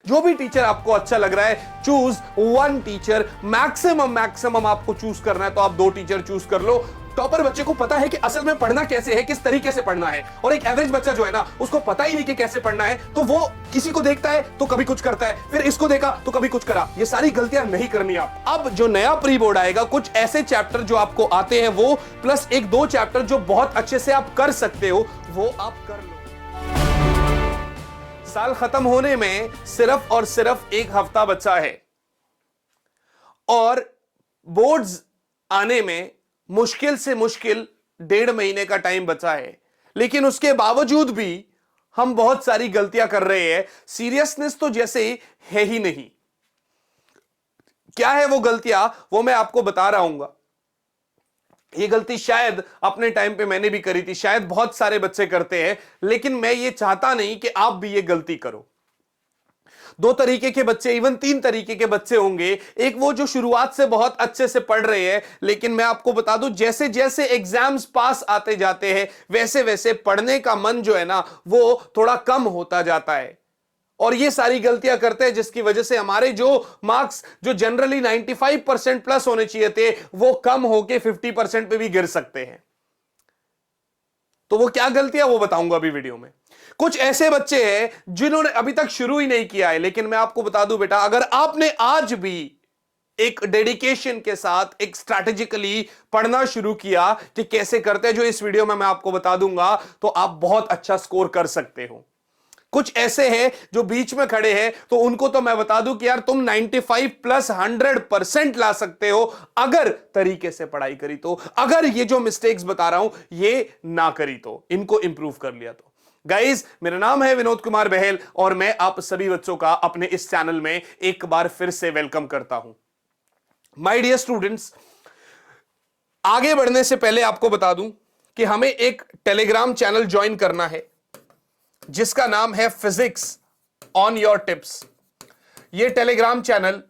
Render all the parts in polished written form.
जो भी टीचर आपको अच्छा लग रहा है, चूज वन टीचर। मैक्सिमम आपको चूज करना है तो आप 2 टीचर चूज कर लो। टॉपर बच्चे को पता है कि असल में पढ़ना कैसे है, किस तरीके से पढ़ना है, और एक एवरेज बच्चा जो है ना, उसको पता ही नहीं कि कैसे पढ़ना है, तो वो किसी को देखता है तो कभी कुछ करता है, फिर इसको देखा तो कभी कुछ करा। ये सारी गलतियां नहीं करनी आप। अब जो नया प्री बोर्ड आएगा, कुछ ऐसे चैप्टर जो आपको आते हैं वो, प्लस 1-2 चैप्टर जो बहुत अच्छे से आप कर सकते हो, वो आप कर लो। साल खत्म होने में सिर्फ और सिर्फ 1 हफ्ता बचा है और बोर्ड्स आने में मुश्किल से मुश्किल 1.5 महीने का टाइम बचा है, लेकिन उसके बावजूद भी हम बहुत सारी गलतियां कर रहे हैं। सीरियसनेस तो जैसे है ही नहीं। क्या है वो गलतियां, वो मैं आपको बता रहा हूंगा। ये गलती शायद अपने टाइम पे मैंने भी करी थी, शायद बहुत सारे बच्चे करते हैं, लेकिन मैं ये चाहता नहीं कि आप भी ये गलती करो। 2 तरीके के बच्चे, इवन 3 तरीके के बच्चे होंगे। एक वो जो शुरुआत से बहुत अच्छे से पढ़ रहे हैं, लेकिन मैं आपको बता दूं, जैसे जैसे एग्जाम्स पास आते जाते हैं वैसे वैसे पढ़ने का मन जो है ना, वो थोड़ा कम होता जाता है, और ये सारी गलतियां करते हैं, जिसकी वजह से हमारे जो मार्क्स जो जनरली 95% प्लस होने चाहिए थे, वो कम होके 50% पे भी गिर सकते हैं। तो वो क्या गलतियां, वो बताऊंगा अभी वीडियो में। कुछ ऐसे बच्चे हैं जिन्होंने अभी तक शुरू ही नहीं किया है, लेकिन मैं आपको बता दूं बेटा, अगर आपने आज भी एक डेडिकेशन के साथ एक स्ट्रैटेजिकली पढ़ना शुरू किया कि कैसे करते हैं, जो इस वीडियो में मैं आपको बता दूंगा, तो आप बहुत अच्छा स्कोर कर सकते हो। कुछ ऐसे हैं जो बीच में खड़े हैं, तो उनको तो मैं बता दूं कि यार तुम 95 प्लस 100% ला सकते हो अगर तरीके से पढ़ाई करी तो, अगर ये जो मिस्टेक्स बता रहा हूं ये ना करी तो, इनको इंप्रूव कर लिया तो। गाइज, मेरा नाम है विनोद कुमार बहल और मैं आप सभी बच्चों का अपने इस चैनल में एक बार फिर से वेलकम करता हूं। माय डियर स्टूडेंट्स, आगे बढ़ने से पहले आपको बता दूं कि हमें एक टेलीग्राम चैनल ज्वाइन करना है जिसका नाम है फिजिक्स ऑन योर टिप्स। यह टेलीग्राम चैनल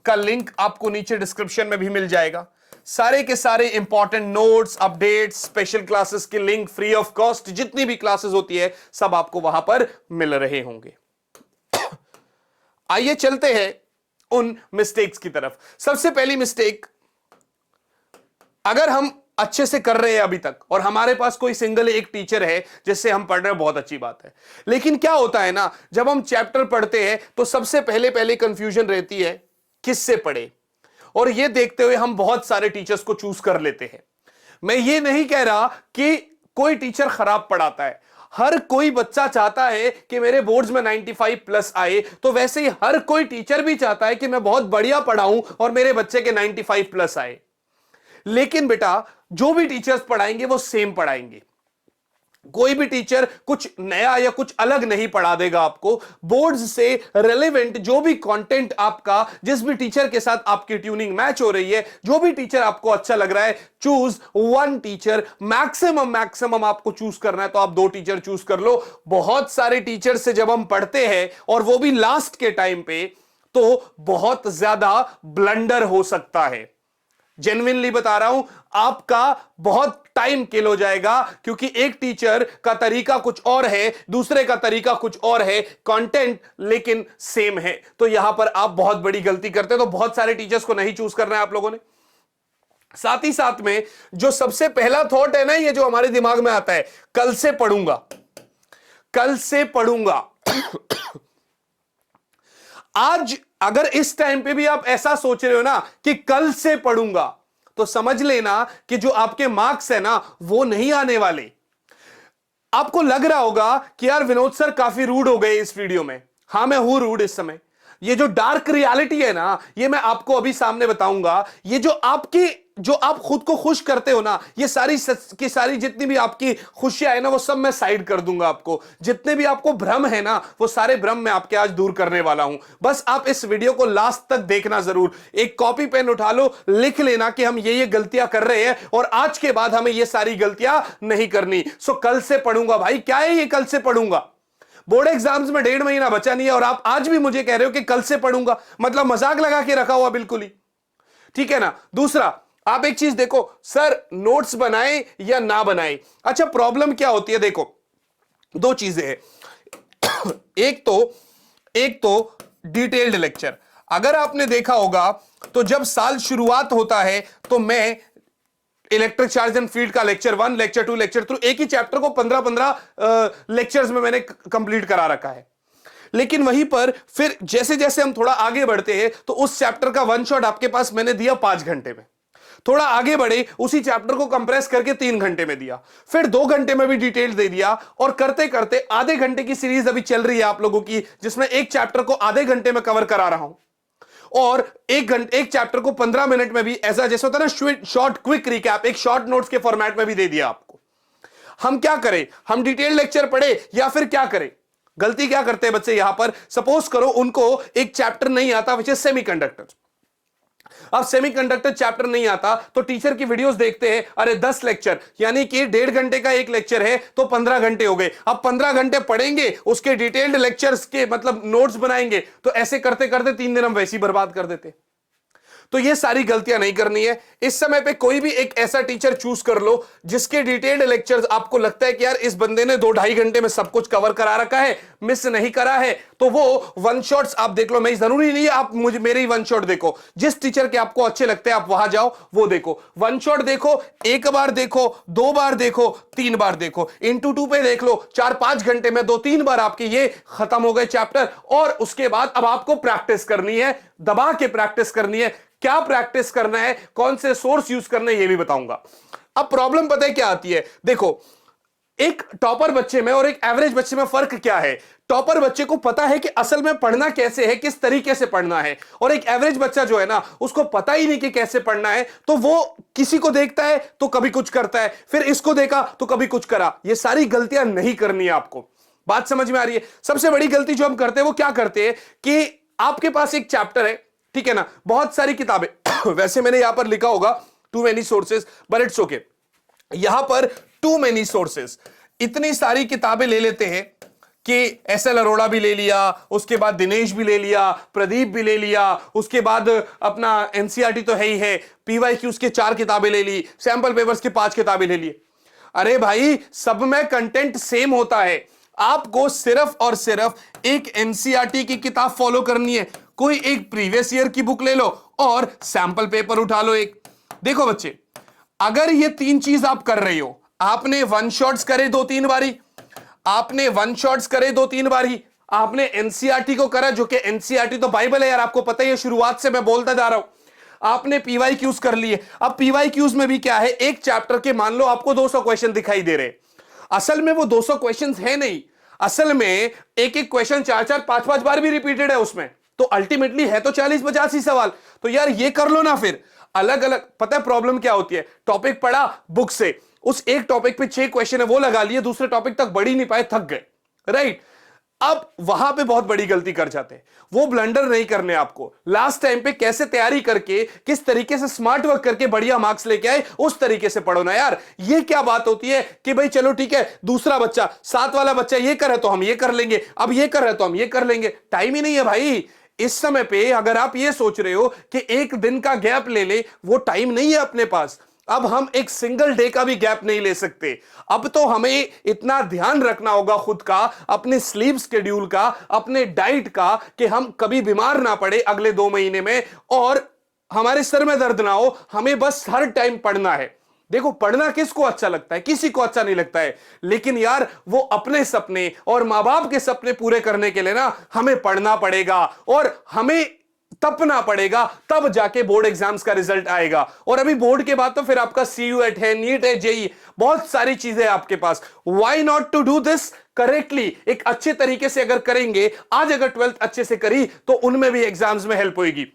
का लिंक आपको नीचे डिस्क्रिप्शन में भी मिल जाएगा। सारे के सारे important notes, updates, special classes के लिंक फ्री ऑफ कॉस्ट, जितनी भी क्लासेस होती है सब आपको वहां पर मिल रहे होंगे। आइए चलते हैं उन मिस्टेक्स की तरफ। सबसे पहली मिस्टेक, अगर हम अच्छे से कर रहे हैं अभी तक और हमारे पास कोई सिंगल एक टीचर है जिससे हम पढ़ रहे हैं, बहुत अच्छी बात है, लेकिन क्या होता है ना, जब हम चैप्टर पढ़ते हैं तो सबसे पहले कंफ्यूजन रहती है किससे पढ़े, और ये देखते हुए हम बहुत सारे टीचर्स को चूज कर लेते हैं। मैं ये नहीं कह रहा कि कोई टीचर खराब पढ़ाता है, हर कोई बच्चा चाहता है कि मेरे बोर्ड्स में 95 प्लस आए, तो वैसे ही हर कोई टीचर भी चाहता है कि मैं बहुत बढ़िया पढ़ाऊं और मेरे बच्चे के 95 प्लस आए। लेकिन बेटा, जो भी टीचर्स पढ़ाएंगे वो सेम पढ़ाएंगे। कोई भी टीचर कुछ नया या कुछ अलग नहीं पढ़ा देगा आपको। बोर्ड्स से रेलेवेंट जो भी कंटेंट आपका, जिस भी टीचर के साथ आपकी ट्यूनिंग मैच हो रही है, जो भी टीचर आपको अच्छा लग रहा है, चूज वन टीचर। मैक्सिमम आपको चूज करना है तो आप 2 टीचर चूज कर लो। बहुत सारे टीचर से जब हम पढ़ते हैं और वो भी लास्ट के टाइम पे, तो बहुत ज्यादा ब्लंडर हो सकता है। जेन्युइनली बता रहा हूं, आपका बहुत टाइम किल हो जाएगा, क्योंकि एक टीचर का तरीका कुछ और है, दूसरे का तरीका कुछ और है, कंटेंट लेकिन सेम है। तो यहां पर आप बहुत बड़ी गलती करते हैं। तो बहुत सारे टीचर्स को नहीं चूज करना है आप लोगों ने। साथ ही साथ में जो सबसे पहला थॉट है ना, ये जो हमारे दिमाग में आता है, कल से पढ़ूंगा, कल से पढ़ूंगा। आज अगर इस टाइम पे भी आप ऐसा सोच रहे हो ना कि कल से पढ़ूंगा, तो समझ लेना कि जो आपके मार्क्स है ना, वो नहीं आने वाले। आपको लग रहा होगा कि यार विनोद सर काफी रूड हो गए इस वीडियो में। हां, मैं हूं रूड इस समय। ये जो डार्क रियलिटी है ना, ये मैं आपको अभी सामने बताऊंगा। ये जो आप खुद को खुश करते हो ना, ये सारी की सारी जितनी भी आपकी खुशियां है ना, वो सब मैं साइड कर दूंगा आपको। जितने भी आपको भ्रम है ना, वो सारे भ्रम मैं आपके आज दूर करने वाला हूं। बस आप इस वीडियो को लास्ट तक देखना जरूर। एक कॉपी पेन उठा लो, लिख लेना कि हम ये गलतियां कर रहे हैं और आज के बाद हमें ये सारी गलतियां नहीं करनी। सो कल से पढ़ूंगा। भाई क्या है ये कल से पढ़ूंगा? बोर्ड एग्जाम्स में 1.5 महीना बचा नहीं है और आप आज भी मुझे कह रहे हो कि कल से पढ़ूंगा। मतलब मजाक लगा के रखा हुआ बिल्कुल ही, ठीक है ना। दूसरा, आप एक चीज देखो, सर नोट्स बनाए या ना बनाए। अच्छा, प्रॉब्लम क्या होती है? देखो, 2 चीजें हैं। एक तो डिटेल्ड लेक्चर। अगर आपने देखा होगा तो जब साल शुरुआत होता है तो मैं इलेक्ट्रिक चार्ज एंड फील्ड का लेक्चर 1, लेक्चर 2, लेक्चर 3, एक ही चैप्टर को 15-15 लेक्चर्स में मैंने कंप्लीट करा रखा है। लेकिन वहीं पर फिर जैसे जैसे हम थोड़ा आगे बढ़ते हैं तो उस चैप्टर का वन शॉट आपके पास मैंने दिया 5 घंटे में। थोड़ा आगे बढ़े, उसी चैप्टर को कंप्रेस करके 3 घंटे में दिया, फिर 2 घंटे में भी डिटेल दे दिया, और करते करते आधे घंटे की सीरीज अभी चल रही है आप लोगों की, जिसमें एक चैप्टर को आधे घंटे में कवर करा रहा हूं, और एक चैप्टर को 15 मिनट में भी, ऐसा जैसे होता है ना शॉर्ट क्विक रिकैप, एक शॉर्ट नोट्स के फॉर्मेट में भी दे दिया आपको। हम क्या करें, हम डिटेल लेक्चर पढ़े या फिर क्या करें? गलती क्या करते हैं बच्चे यहां पर, सपोज करो उनको एक चैप्टर नहीं आता विच इज सेमीकंडक्टर। अब सेमीकंडक्टर चैप्टर नहीं आता तो टीचर की वीडियोस देखते हैं, अरे 10 लेक्चर यानी कि 1.5 घंटे का एक लेक्चर है तो 15 घंटे हो गए। अब 15 घंटे पढ़ेंगे, उसके डिटेल्ड लेक्चर्स के मतलब नोट्स बनाएंगे, तो ऐसे करते करते 3 दिन हम वैसे ही बर्बाद कर देते। तो ये सारी गलतियां नहीं करनी है। इस समय पे कोई भी एक ऐसा टीचर चूज कर लो जिसके डिटेल्ड लेक्चर्स आपको लगता है कि यार इस बंदे ने 2-2.5 घंटे में सब कुछ कवर करा रखा है, मिस नहीं करा है, तो वो वन शॉट्स आप देख लो। मैं जरूरी नहीं है आप मुझे मेरे ही वन शॉट देखो, जिस टीचर के आपको अच्छे लगते हैं आप वहां जाओ, वो देखो, वन शॉट देखो, 1 बार देखो, 2 बार देखो, 3 बार देखो, इंटू 2 पे देख लो, 4-5 घंटे में 2-3 बार आपके ये खत्म हो गए चैप्टर। और उसके बाद अब आपको प्रैक्टिस करनी है, दबा के प्रैक्टिस करनी है। क्या प्रैक्टिस करना है, कौन से सोर्स यूज करना है, ये भी बताऊंगा। अब प्रॉब्लम पता है क्या आती है, देखो एक टॉपर बच्चे में और एक एवरेज बच्चे में फर्क क्या है। टॉपर बच्चे को पता है कि असल में पढ़ना कैसे है, किस तरीके से पढ़ना है, और एक एवरेज बच्चा जो है ना उसको पता ही नहीं कि कैसे पढ़ना है, तो वो किसी को देखता है तो कभी कुछ करता है, फिर इसको देखा तो कभी कुछ करा। ये सारी गलतियां नहीं करनी है आपको। बात समझ में आ रही है? सबसे बड़ी गलती जो हम करते हैं वो क्या करते हैं कि आपके पास एक चैप्टर है, ठीक है ना, बहुत सारी किताबें वैसे मैंने यहां पर लिखा होगा too many sources, but it's okay, यहां पर टू मेनी सोर्सेस, इतनी सारी किताबें ले लेते हैं कि एस.एल. अरोड़ा भी ले लिया, उसके बाद दिनेश भी ले लिया, प्रदीप भी ले लिया, उसके बाद अपना एनसीईआरटी तो है ही है, पीवाईक्यूज के 4 किताबें ले ली, सैंपल पेपर्स के 5 किताबें ले लिए। अरे भाई सब में कंटेंट सेम होता है, आपको सिर्फ और सिर्फ एक एनसीईआरटी की किताब फॉलो करनी है, कोई एक प्रीवियस ईयर की बुक ले लो और सैंपल पेपर उठा लो एक। देखो बच्चे, अगर ये 3 चीज आप कर रहे हो, आपने वन शॉट्स करे 2-3 बारी, आपने वन शॉट्स करे 2-3 बारी, आपने एनसीईआरटी को करा, जो कि एनसीईआरटी तो बाइबल है यार, आपको पता ही है, शुरुआत से मैं बोलता जा रहा हूं। आपने पीवाईक्यूज कर लिए, अब पीवाईक्यूज में भी क्या है, एक चैप्टर के मान लो आपको 200 क्वेश्चन दिखाई दे रहे, असल में वो 200 क्वेश्चन है नहीं, असल में एक एक क्वेश्चन 4-4, 5-5 बार भी रिपीटेड है उसमें, तो अल्टीमेटली है तो 40-50 ही सवाल। तो यार ये कर लो ना फिर अलग अलग। पता है प्रॉब्लम क्या होती है, टॉपिक पढ़ा बुक से, उस एक टॉपिक पे 6 क्वेश्चन है वो लगा लिए, दूसरे टॉपिक तक बढ़ ही नहीं पाए, थक गए, राइट। अब वहां पे बहुत बड़ी गलती कर जाते हैं, वो ब्लंडर नहीं करने आपको। लास्ट टाइम पे कैसे तैयारी करके, किस तरीके से स्मार्ट वर्क करके बढ़िया मार्क्स लेके आए, उस तरीके से पढ़ो ना यार। ये क्या बात होती है कि भाई चलो ठीक है, दूसरा बच्चा, 7 वाला बच्चा ये करे तो हम ये कर लेंगे, अब ये कर रहे तो हम ये कर लेंगे। टाइम ही नहीं है भाई इस समय पे। अगर आप ये सोच रहे हो कि एक दिन का गैप ले ले, वो टाइम नहीं है अपने पास। अब हम एक सिंगल डे का भी गैप नहीं ले सकते। अब तो हमें इतना ध्यान रखना होगा खुद का, अपने स्लीप शेड्यूल का, अपने डाइट का, कि हम कभी बीमार ना पड़े अगले 2 महीने में, और हमारे सर में दर्द ना हो। हमें बस हर टाइम पढ़ना है। देखो पढ़ना किसको अच्छा लगता है, किसी को अच्छा नहीं लगता है, लेकिन यार वो अपने सपने और मां बाप के सपने पूरे करने के लिए ना हमें पढ़ना पड़ेगा, और हमें तपना पड़ेगा, तब जाके बोर्ड एग्जाम्स का रिजल्ट आएगा। और अभी बोर्ड के बाद तो फिर आपका सीयूएट है, नीट है, जेई, बहुत सारी चीजें आपके पास। Why not to do this correctly, एक अच्छे तरीके से अगर करेंगे, आज अगर 12th अच्छे से करी तो उनमें भी एग्जाम्स में हेल्प होगी।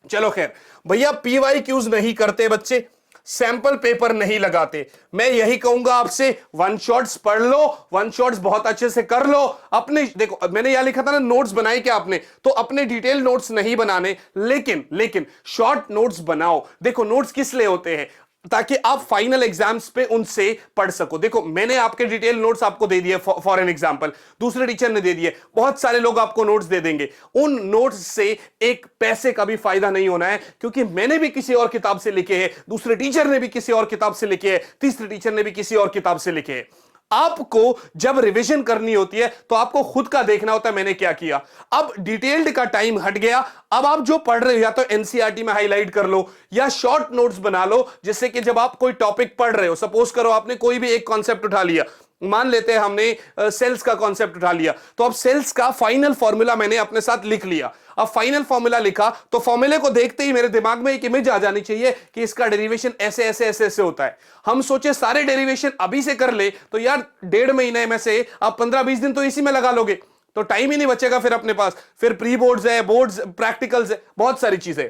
चलो खैर भैया, पीवाईक्यूज नहीं करते बच्चे, सैंपल पेपर नहीं लगाते, मैं यही कहूंगा आपसे, वन शॉट्स पढ़ लो, वन शॉट्स बहुत अच्छे से कर लो। अपने देखो मैंने यहां लिखा था ना, नोट्स बनाए क्या आपने, तो अपने डिटेल नोट्स नहीं बनाने, लेकिन शॉर्ट नोट्स बनाओ। देखो नोट्स किस लिए होते हैं, ताकि आप फाइनल एग्जाम्स पे उनसे पढ़ सको। देखो मैंने आपके डिटेल नोट्स आपको दे दिए फॉर एन एग्जांपल, दूसरे टीचर ने दे दिए, बहुत सारे लोग आपको नोट्स दे देंगे। उन नोट्स से एक पैसे का भी फायदा नहीं होना है, क्योंकि मैंने भी किसी और किताब से लिखे हैं, दूसरे टीचर ने भी किसी और किताब से लिखे हैं, तीसरे टीचर ने भी किसी और किताब से लिखे हैं। आपको जब रिवीजन करनी होती है तो आपको खुद का देखना होता है मैंने क्या किया। अब डिटेल्ड का टाइम हट गया, अब आप जो पढ़ रहे हो या तो एनसीईआरटी में हाईलाइट कर लो या शॉर्ट नोट्स बना लो, जिससे कि जब आप कोई टॉपिक पढ़ रहे हो, सपोज करो आपने कोई भी एक कॉन्सेप्ट उठा लिया, मान लेते हैं हमने सेल्स का कॉन्सेप्ट उठा लिया, तो अब सेल्स का फाइनल फॉर्मूला मैंने अपने साथ लिख लिया। अब फाइनल फॉर्मूला लिखा तो फॉर्मूले को देखते ही मेरे दिमाग में एक इमेज आ जानी चाहिए कि इसका डेरिवेशन ऐसे ऐसे ऐसे ऐसे होता है। हम सोचे सारे डेरिवेशन अभी से कर ले तो यार 1.5 महीने में से आप 15-20 दिन तो इसी में लगा लोगे, तो टाइम ही नहीं बचेगा फिर अपने पास। फिर प्री बोर्ड्स है, बोर्ड्स, प्रैक्टिकल्स है, बहुत सारी चीजें।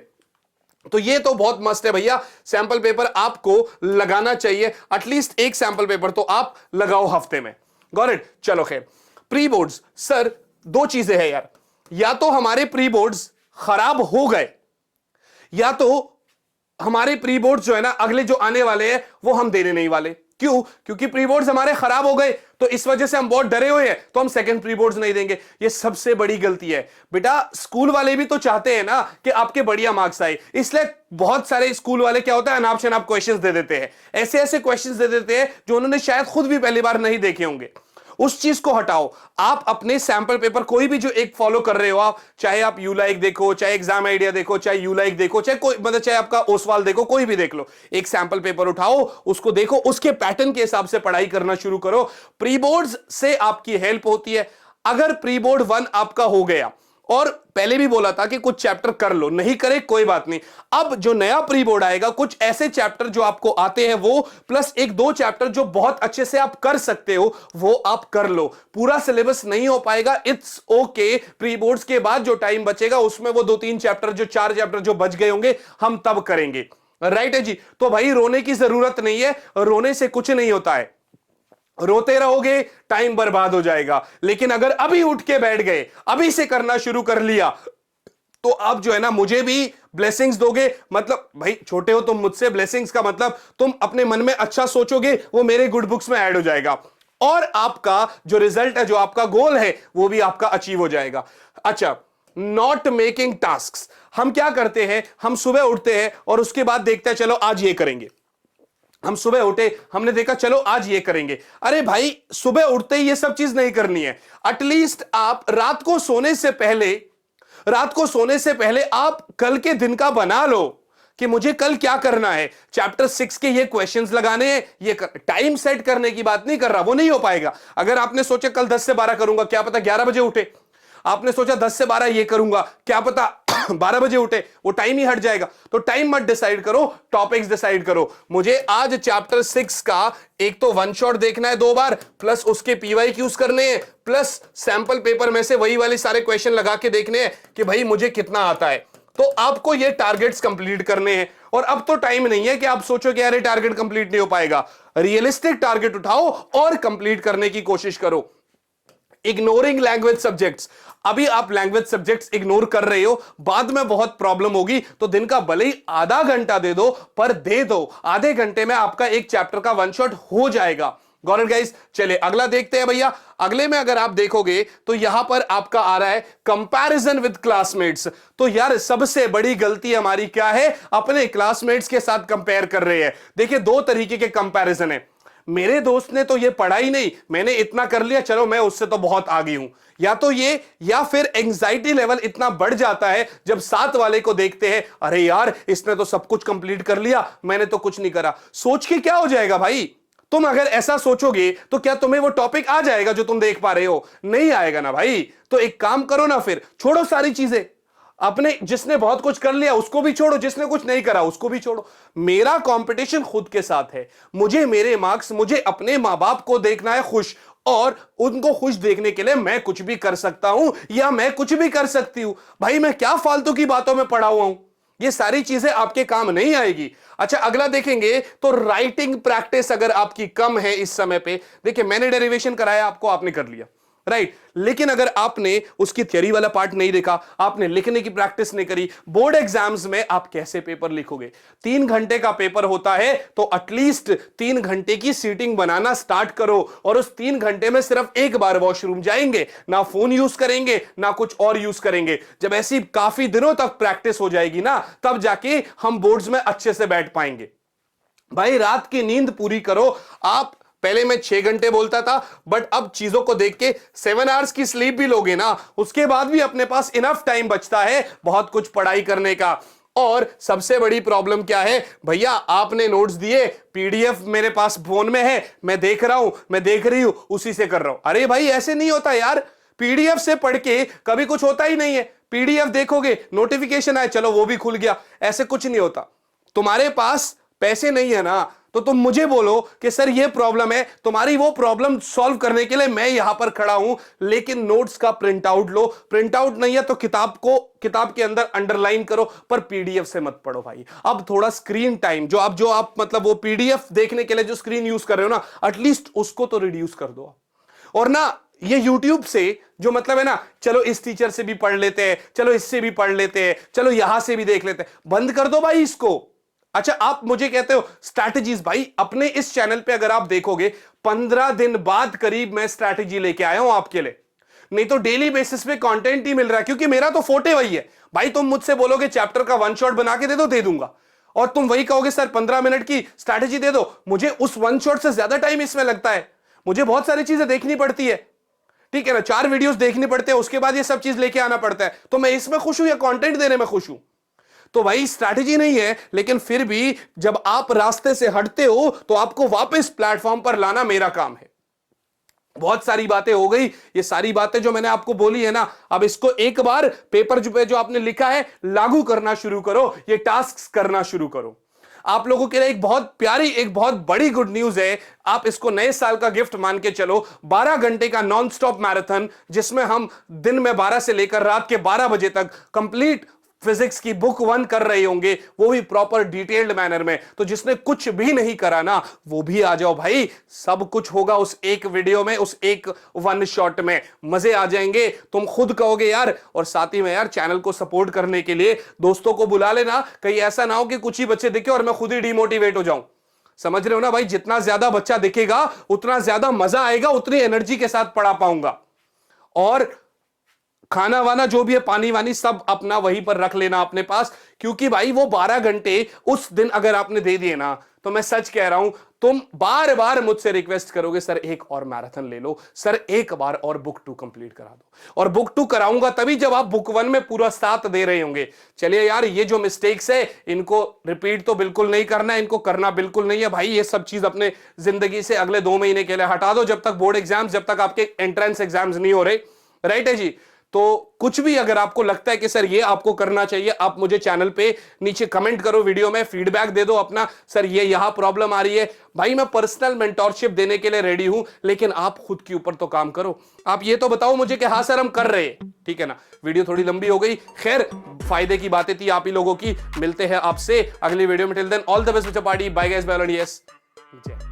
तो ये तो बहुत मस्त है भैया, सैंपल पेपर आपको लगाना चाहिए, एटलीस्ट एक सैंपल पेपर तो आप लगाओ हफ्ते में। Got it? चलो खैर, प्री बोर्ड्स सर दो चीजें हैं यार, या तो हमारे प्री बोर्ड्स खराब हो गए या तो हमारे प्री बोर्ड्स जो है ना अगले जो आने वाले हैं वो हम देने नहीं वाले। क्यों? क्योंकि प्री बोर्ड्स हमारे खराब हो गए तो इस वजह से हम बहुत डरे हुए हैं, तो हम सेकंड प्री बोर्ड्स नहीं देंगे। ये सबसे बड़ी गलती है बेटा। स्कूल वाले भी तो चाहते हैं ना कि आपके बढ़िया मार्क्स आए, इसलिए बहुत सारे स्कूल वाले क्या होता है अनाप शनाप क्वेश्चंस दे देते हैं, ऐसे ऐसे क्वेश्चंस दे देते हैं जो उन्होंने शायद खुद भी पहली बार नहीं देखे होंगे। उस चीज को हटाओ, आप अपने सैंपल पेपर कोई भी जो एक फॉलो कर रहे हो आप, चाहे आप यूलाइक देखो, चाहे एग्जाम आइडिया देखो, चाहे यूलाइक देखो, चाहे कोई मतलब चाहे आपका ओसवाल देखो, कोई भी देख लो, एक सैंपल पेपर उठाओ, उसको देखो, उसके पैटर्न के हिसाब से पढ़ाई करना शुरू करो। प्री बोर्ड्स से आपकी हेल्प होती है। अगर प्री बोर्ड 1 आपका हो गया, और पहले भी बोला था कि कुछ चैप्टर कर लो, नहीं करे कोई बात नहीं, अब जो नया प्री बोर्ड आएगा कुछ ऐसे चैप्टर जो आपको आते हैं वो प्लस 1-2 चैप्टर जो बहुत अच्छे से आप कर सकते हो वो आप कर लो। पूरा सिलेबस नहीं हो पाएगा, इट्स ओके। प्री बोर्ड्स के बाद जो टाइम बचेगा उसमें वो 2-3 चैप्टर जो 4 चैप्टर जो बच गए होंगे हम तब करेंगे। राइट है जी? तो भाई रोने की जरूरत नहीं है, रोने से कुछ नहीं होता है, रोते रहोगे टाइम बर्बाद हो जाएगा। लेकिन अगर अभी उठ के बैठ गए, अभी से करना शुरू कर लिया, तो अब जो है ना मुझे भी ब्लेसिंग्स दोगे, मतलब भाई छोटे हो तुम मुझसे, ब्लेसिंग्स का मतलब तुम अपने मन में अच्छा सोचोगे वो मेरे गुड बुक्स में ऐड हो जाएगा, और आपका जो रिजल्ट है, जो आपका गोल है वो भी आपका अचीव हो जाएगा। अच्छा, नॉट मेकिंग टास्क्स, हम क्या करते हैं, हम सुबह उठते हैं और उसके बाद देखते हैं चलो आज ये करेंगे। हम सुबह उठे, हमने देखा चलो आज ये करेंगे। अरे भाई सुबह उठते ही ये सब चीज नहीं करनी है। एटलीस्ट आप रात को सोने से पहले आप कल के दिन का बना लो कि मुझे कल क्या करना है। चैप्टर 6 के ये क्वेश्चंस लगाने हैं, ये टाइम सेट करने की बात नहीं कर रहा, वो नहीं हो पाएगा। अगर आपने सोचा कल 10 से 12 करूंगा, क्या पता 11 बजे उठे। आपने सोचा 10 से 12 ये करूंगा, क्या पता 12 बजे उठे, वो टाइम ही हट जाएगा। तो टाइम मत डिसाइड करो, टॉपिक्स डिसाइड करो। मुझे आज चैप्टर 6 का एक तो वन शॉट देखना है 2 बार, प्लस उसके पीवाईक्यूज करने हैं, प्लस सैंपल पेपर में से वही वाले सारे क्वेश्चन लगा के देखने हैं कि भाई मुझे कितना आता है। तो आपको ये टारगेट्स कंप्लीट करने हैं। और अब तो टाइम नहीं है कि आप सोचो कि अरे टारगेट कंप्लीट नहीं हो पाएगा। रियलिस्टिक टारगेट उठाओ और कंप्लीट करने की कोशिश करो। इग्नोरिंग लैंग्वेज सब्जेक्ट्स, अभी आप लैंग्वेज सब्जेक्ट्स इग्नोर कर रहे हो, बाद में बहुत प्रॉब्लम होगी। तो दिन का भले ही आधा घंटा दे दो, पर दे दो, आधे घंटे में आपका एक चैप्टर का वन शॉट हो जाएगा। Got it guys? चलिए अगला देखते हैं भैया। अगले में अगर आप देखोगे तो यहां पर आपका आ रहा है कंपैरिजन विद क्लासमेट्स। तो यार सबसे बड़ी गलती हमारी क्या है, अपने क्लासमेट्स के साथ कंपेयर कर रहे हैं। देखिए 2 तरीके के कंपैरिजन है। मेरे दोस्त ने तो ये पढ़ा ही नहीं, मैंने इतना कर लिया, चलो मैं उससे तो बहुत आगे हूं। या तो ये, या फिर एंजाइटी लेवल इतना बढ़ जाता है जब साथ वाले को देखते हैं, अरे यार इसने तो सब कुछ कंप्लीट कर लिया, मैंने तो कुछ नहीं करा। सोच के क्या हो जाएगा भाई, तुम अगर ऐसा सोचोगे तो क्या तुम्हें वो टॉपिक आ जाएगा जो तुम देख पा रहे हो? नहीं आएगा ना भाई। तो एक काम करो ना, फिर छोड़ो सारी चीजें। अपने जिसने बहुत कुछ कर लिया उसको भी छोड़ो, जिसने कुछ नहीं करा उसको भी छोड़ो। मेरा कंपटीशन खुद के साथ है, मुझे मेरे मार्क्स, मुझे अपने मां बाप को देखना है खुश, और उनको खुश देखने के लिए मैं कुछ भी कर सकता हूं या मैं कुछ भी कर सकती हूं। भाई मैं क्या फालतू की बातों में पड़ा हुआ हूं, ये सारी चीजें आपके काम नहीं आएगी। अच्छा अगला देखेंगे तो राइटिंग प्रैक्टिस अगर आपकी कम है इस समय पे, देखिए मैंने डेरिवेशन कराया आपको, आपने कर लिया राइट, लेकिन अगर आपने उसकी थ्योरी वाला पार्ट नहीं देखा, आपने लिखने की प्रैक्टिस नहीं करी, बोर्ड एग्जाम्स में आप कैसे पेपर लिखोगे? 3 घंटे का पेपर होता है तो एटलीस्ट 3 घंटे की सीटिंग बनाना स्टार्ट करो, और उस 3 घंटे में सिर्फ एक बार वॉशरूम जाएंगे, ना फोन यूज करेंगे ना कुछ और यूज करेंगे। जब ऐसी काफी दिनों तक प्रैक्टिस हो जाएगी ना, तब जाके हम बोर्ड्स में अच्छे से बैठ पाएंगे। भाई रात की नींद पूरी करो। आप पहले मैं 6 घंटे बोलता था, बट अब चीजों को देख के 7 आवर्स की स्लीप भी लोगे ना, उसके बाद भी अपने पास इनफ टाइम बचता है बहुत कुछ पढ़ाई करने का। और सबसे बड़ी प्रॉब्लम क्या है भैया, आपने नोट्स दिए, पीडीएफ मेरे पास फोन में है, मैं देख रहा हूं, मैं देख रही हूं, उसी से कर रहा हूं। अरे भाई ऐसे नहीं होता यार, पीडीएफ से पढ़ के कभी कुछ होता ही नहीं है। पीडीएफ देखोगे, नोटिफिकेशन आए, चलो वो भी खुल गया, ऐसे कुछ नहीं होता। तुम्हारे पास पैसे नहीं है ना, तो तुम मुझे बोलो कि सर ये प्रॉब्लम है, तुम्हारी वो प्रॉब्लम सॉल्व करने के लिए मैं यहां पर खड़ा हूं, लेकिन नोट्स का प्रिंट आउट लो। प्रिंट आउट नहीं है तो किताब के अंदर अंडरलाइन करो, पर पीडीएफ से मत पढ़ो भाई। अब थोड़ा स्क्रीन टाइम जो आप मतलब वो पीडीएफ देखने के लिए जो स्क्रीन यूज कर रहे हो ना, एटलीस्ट उसको तो रिड्यूस कर दो। और ना ये YouTube से जो मतलब है ना, चलो इस टीचर से भी पढ़ लेते हैं, चलो इससे भी पढ़ लेते हैं, चलो यहां से भी देख लेते हैं, बंद कर दो भाई इसको। अच्छा आप मुझे कहते हो स्ट्रैटेजीज, भाई अपने इस चैनल पे अगर आप देखोगे 15 दिन बाद करीब मैं स्ट्रैटेजी लेके आया हूं आपके लिए। नहीं तो डेली बेसिस पे कंटेंट ही मिल रहा है, क्योंकि मेरा तो फोटे वही है भाई। तुम मुझसे बोलोगे चैप्टर का 1 शॉट बना के दे दो, दे दूंगा। और तुम वही कहोगे सर 15 मिनट की स्ट्रैटेजी दे दो, मुझे उस 1 शॉट से ज्यादा टाइम इसमें लगता है। मुझे बहुत सारी चीजें देखनी पड़ती है, ठीक है ना, 4 वीडियोस देखने पड़ते हैं, उसके बाद ये सब चीज लेके आना पड़ता है। तो मैं इसमें खुश हूं या कंटेंट देने में खुश हूं? तो भाई स्ट्रैटेजी नहीं है, लेकिन फिर भी जब आप रास्ते से हटते हो तो आपको वापस प्लेटफॉर्म पर लाना मेरा काम है। बहुत सारी बातें हो गई, ये सारी बातें जो मैंने आपको बोली है ना, अब इसको एक बार पेपर जो आपने लिखा है लागू करना शुरू करो, ये टास्क करना शुरू करो। आप लोगों के लिए एक बहुत प्यारी, एक बहुत बड़ी गुड न्यूज है। आप इसको नए साल का गिफ्ट मान के चलो। 12 घंटे का नॉन स्टॉप मैराथन, जिसमें हम दिन में 12 से लेकर रात के 12 बजे तक कंप्लीट फिजिक्स की बुक 1 कर रहे होंगे, वो भी प्रॉपर डिटेल्ड मैनर में। तो जिसने कुछ भी नहीं करा ना, वो भी आ जाओ भाई, सब कुछ होगा उस एक वीडियो में, उस एक 1 शॉट में। मजे आ जाएंगे, तुम खुद कहोगे यार। और साथ ही में यार चैनल को सपोर्ट करने के लिए दोस्तों को बुला लेना, कहीं ऐसा ना हो कि कुछ ही बच्चे दिखे और मैं खुद ही डिमोटिवेट हो जाऊं। समझ रहे हो ना भाई, जितना ज्यादा बच्चा दिखेगा उतना ज्यादा मजा आएगा, उतनी एनर्जी के साथ पढ़ा पाऊंगा। और खाना वाना जो भी है, पानी वानी सब अपना वहीं पर रख लेना अपने पास, क्योंकि भाई वो 12 घंटे उस दिन अगर आपने दे दिए ना, तो मैं सच कह रहा हूं, तुम बार बार मुझसे रिक्वेस्ट करोगे सर एक और मैराथन ले लो, सर एक बार और बुक 2 कंप्लीट करा दो। और बुक 2 कराऊंगा तभी जब आप बुक 1 में पूरा साथ दे रहे होंगे। चलिए यार, ये जो मिस्टेक्स है इनको रिपीट तो बिल्कुल नहीं करना है, इनको करना बिल्कुल नहीं है भाई। ये सब चीज अपने जिंदगी से अगले 2 महीने के लिए हटा दो, जब तक बोर्ड एग्जाम्स, जब तक आपके एंट्रेंस एग्जाम्स नहीं हो रहे। राइट है जी। तो कुछ भी अगर आपको लगता है कि सर ये आपको करना चाहिए, आप मुझे चैनल पे नीचे कमेंट करो, वीडियो में फीडबैक दे दो अपना, सर ये यहां प्रॉब्लम आ रही है। भाई मैं पर्सनल मेंटोरशिप देने के लिए रेडी हूं, लेकिन आप खुद के ऊपर तो काम करो। आप ये तो बताओ मुझे कि हाँ सर हम कर रहे हैं, ठीक है ना। वीडियो थोड़ी लंबी हो गई, खैर फायदे की बातें थी आप ही लोगों की। मिलते हैं आपसे अगली वीडियो में, till then all the best बच्चा party, bye guys, bye all, yes जय।